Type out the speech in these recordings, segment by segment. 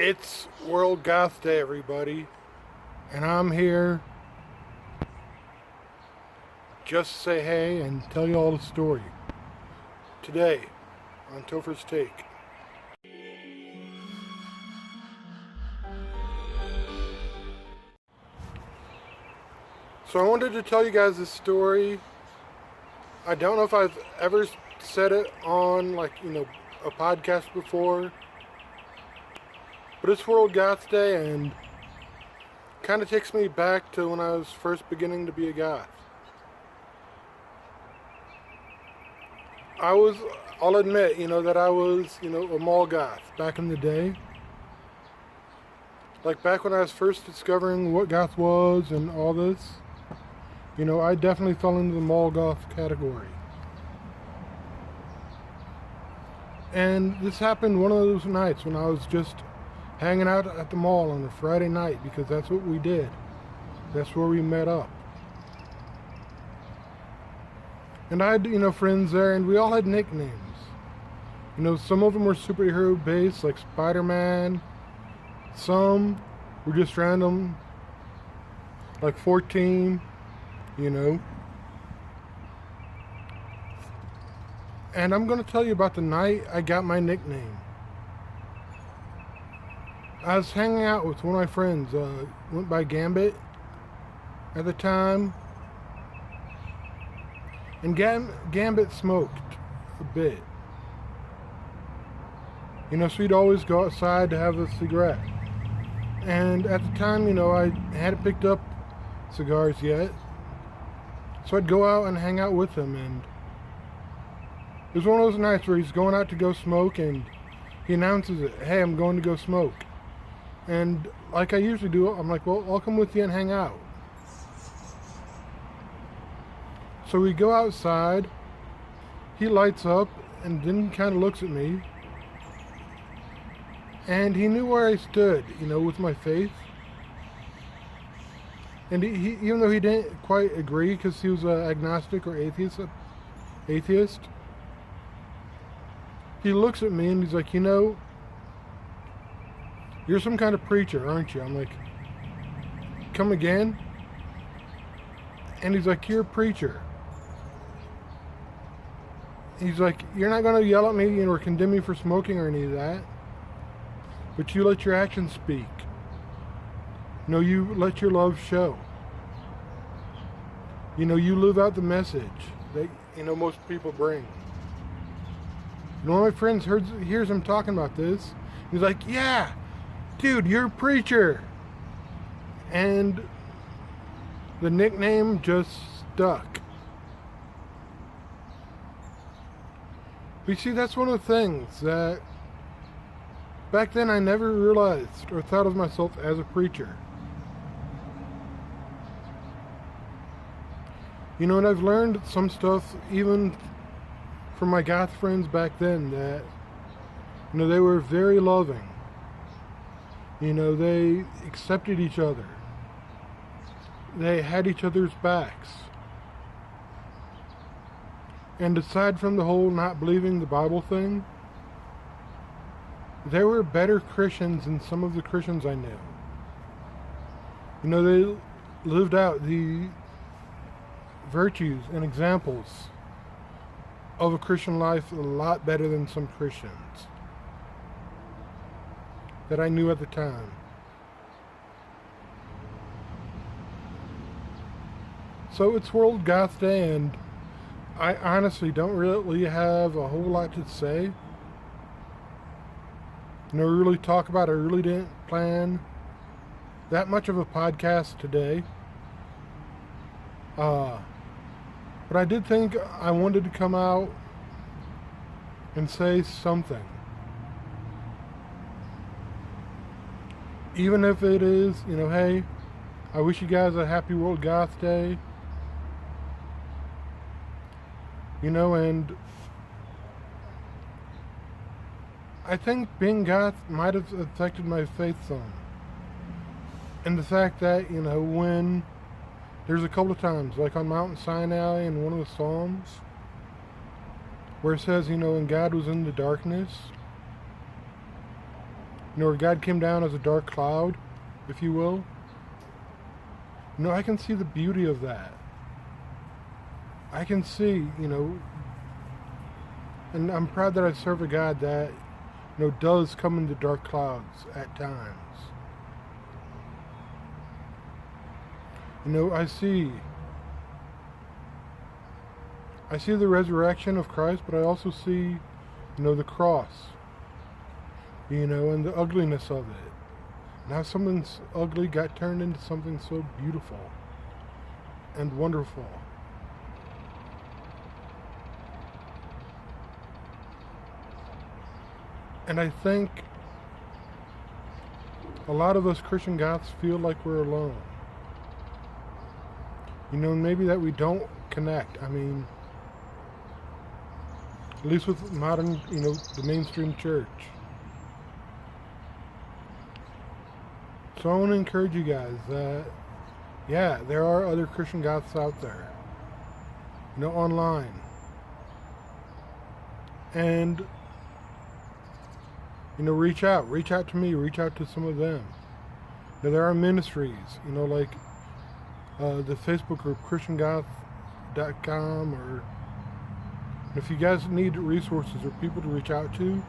It's World Goth Day, everybody, and I'm here just to say hey and tell you all the story. Today, on Tofer's Take. So I wanted to tell you guys this story. I don't know if I've ever said it on, a podcast before. But it's World Goth Day, and kind of takes me back to when I was first beginning to be a goth. I'll admit, that I was, a mall goth back in the day. Like back when I was first discovering what goth was and all this, I definitely fell into the mall goth category. And this happened one of those nights when I was just hanging out at the mall on a Friday night, because that's what we did. That's where we met up. And I had, friends there, and we all had nicknames. Some of them were superhero based, like Spider-Man. Some were just random, like 14, And I'm going to tell you about the night I got my nickname. I was hanging out with one of my friends, went by Gambit at the time, and Gambit smoked a bit. So he'd always go outside to have a cigarette. And at the time, I hadn't picked up cigars yet, so I'd go out and hang out with him, and it was one of those nights where he's going out to go smoke, and he announces it, "Hey, I'm going to go smoke." And like I usually do, I'm like, well, I'll come with you and hang out. So we go outside. He lights up and then kind of looks at me. And he knew where I stood, with my faith. And he even though he didn't quite agree, because he was agnostic or atheist, he looks at me and he's like, "You're some kind of preacher, aren't you?" I'm like, "Come again?" And he's like, "You're a preacher." He's like, "You're not going to yell at me or condemn me for smoking or any of that, but you let your actions speak. You let your love show. You live out the message that, most people bring." And one of my friends hears him talking about this. He's like, "Yeah, dude, you're a preacher." And the nickname just stuck. But you see, that's one of the things that back then I never realized or thought of myself as a preacher. And I've learned some stuff even from my goth friends back then, that, they were very loving. They accepted each other. They had each other's backs. And aside from the whole not believing the Bible thing, they were better Christians than some of the Christians I knew. They lived out the virtues and examples of a Christian life a lot better than some Christians that I knew at the time. So it's World Goth Day, and I honestly don't really have a whole lot to say. Really talk about. I really didn't plan that much of a podcast today. But I did think I wanted to come out and say something. Even if it is, hey, I wish you guys a happy World Goth Day. And I think being goth might have affected my faith some. And the fact that, when there's a couple of times, like on Mount Sinai in one of the Psalms, where it says, when God was in the darkness, You know, where God came down as a dark cloud, if you will. You know, I can see the beauty of that. I can see, you know, and I'm proud that I serve a God that, you know, does come into dark clouds at times. You know, I see the resurrection of Christ, but I also see, you know, the cross, you know, and the ugliness of it. And how something ugly got turned into something so beautiful and wonderful. And I think a lot of us Christian Goths feel like we're alone. You know, maybe that we don't connect. I mean, at least with modern, you know, the mainstream church. So I want to encourage you guys that, yeah, there are other Christian Goths out there, you know, online. And, you know, reach out to me, reach out to some of them. Now, there are ministries, you know, like the Facebook group ChristianGoth.com, or if you guys need resources or people to reach out to,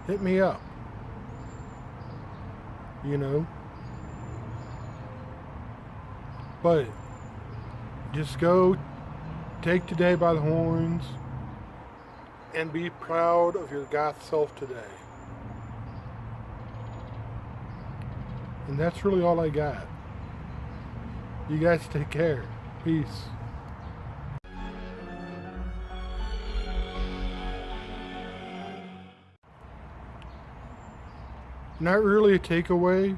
hit me up. You know, but just go take today by the horns and be proud of your Goth self today. And that's really all I got. You guys take care. Peace. Not really a takeaway,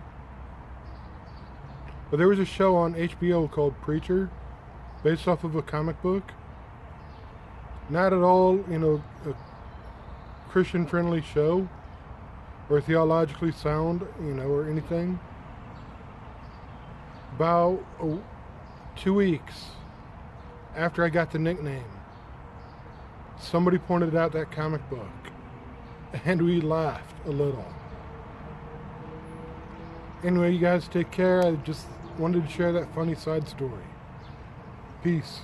but there was a show on HBO called Preacher, based off of a comic book. Not at all, you know, a Christian-friendly show, or theologically sound, you know, or anything. About 2 weeks after I got the nickname, somebody pointed out that comic book, and we laughed a little. Anyway, you guys take care. I just wanted to share that funny side story. Peace.